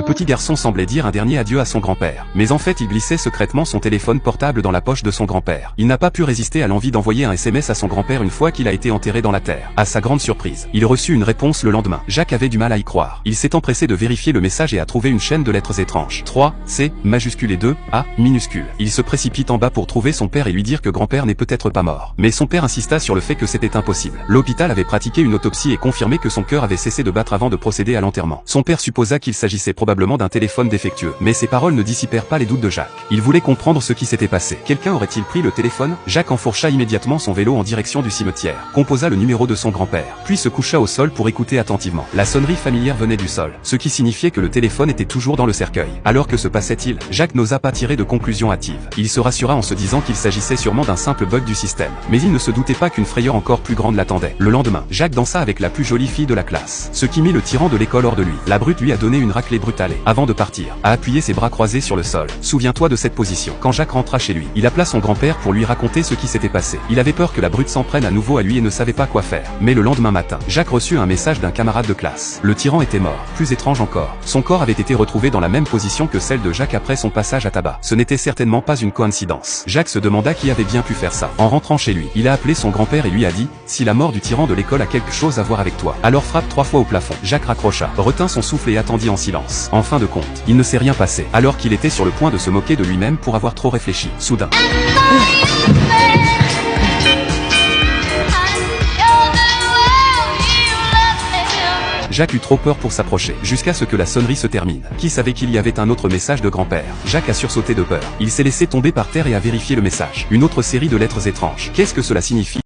Le petit garçon semblait dire un dernier adieu à son grand-père. Mais en fait il glissait secrètement son téléphone portable dans la poche de son grand-père. Il n'a pas pu résister à l'envie d'envoyer un SMS à son grand-père une fois qu'il a été enterré dans la terre. À sa grande surprise, il reçut une réponse le lendemain. Jacques avait du mal à y croire. Il s'est empressé de vérifier le message et a trouvé une chaîne de lettres étranges. 3, C, majuscule et 2, A, minuscule. Il se précipite en bas pour trouver son père et lui dire que grand-père n'est peut-être pas mort. Mais son père insista sur le fait que c'était impossible. L'hôpital avait pratiqué une autopsie et confirmé que son cœur avait cessé de battre avant de procéder à l'enterrement. Son père supposa qu'il s'agissait probablement d'un téléphone défectueux. Mais ces paroles ne dissipèrent pas les doutes de Jacques. Il voulait comprendre ce qui s'était passé. Quelqu'un aurait-il pris le téléphone? Jacques enfourcha immédiatement son vélo en direction du cimetière, composa le numéro de son grand-père, puis se coucha au sol pour écouter attentivement. La sonnerie familière venait du sol, ce qui signifiait que le téléphone était toujours dans le cercueil. Alors que se passait-il? Jacques n'osa pas tirer de conclusion hâtive. Il se rassura en se disant qu'il s'agissait sûrement d'un simple bug du système. Mais il ne se doutait pas qu'une frayeur encore plus grande l'attendait. Le lendemain, Jacques dansa avec la plus jolie fille de la classe, ce qui mit le tyran de l'école hors de lui. La brute lui a donné une raclée brutale et, avant de partir, a appuyé ses bras croisés sur le sol. Souviens-toi de cette position. Quand Jacques rentra chez lui, il appela son grand-père pour lui raconter ce qui s'était passé. Il avait peur que la brute s'en prenne à nouveau à lui et ne savait pas quoi faire. Mais le lendemain matin, Jacques reçut un message d'un camarade de classe. Le tyran était mort. Plus étrange encore, son corps avait été retrouvé dans la même position que celle de Jacques après son passage à tabac. Ce n'était certainement pas une coïncidence. Jacques se demanda qui avait bien pu faire ça. En rentrant chez lui, il a appelé son grand-père et lui a dit « Si la mort du tyran de l'école a quelque chose à voir avec toi, alors frappe 3 fois au plafond. » Jacques raccrocha, retint son souffle et attendit en silence. En fin de compte, il ne s'est rien passé. Alors qu'il était sur le point de se moquer de lui-même pour avoir trop réfléchi, soudain, Jacques eut trop peur pour s'approcher, jusqu'à ce que la sonnerie se termine. Qui savait qu'il y avait un autre message de grand-père? Jacques a sursauté de peur. Il s'est laissé tomber par terre et a vérifié le message. Une autre série de lettres étranges. Qu'est-ce que cela signifie?